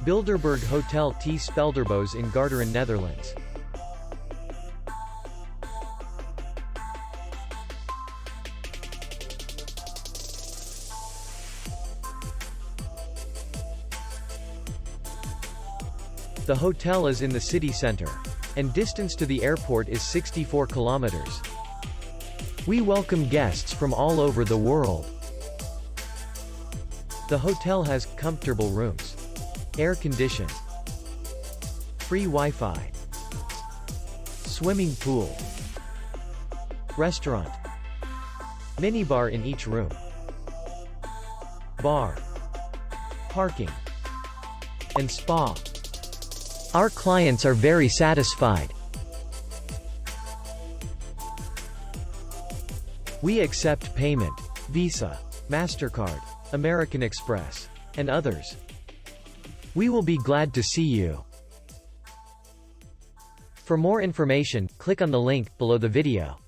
Bilderberg Hotel te Speulderbos in Garderen, Netherlands. The hotel is in the city center, and distance to the airport is 64 kilometers. We welcome guests from all over the world. The hotel has comfortable rooms, air conditioned, free Wi-Fi, swimming pool, restaurant, minibar in each room, bar, parking, and spa. Our clients are very satisfied. We accept payment, Visa, MasterCard, American Express, and others. We will be glad to see you. For more information, click on the link below the video.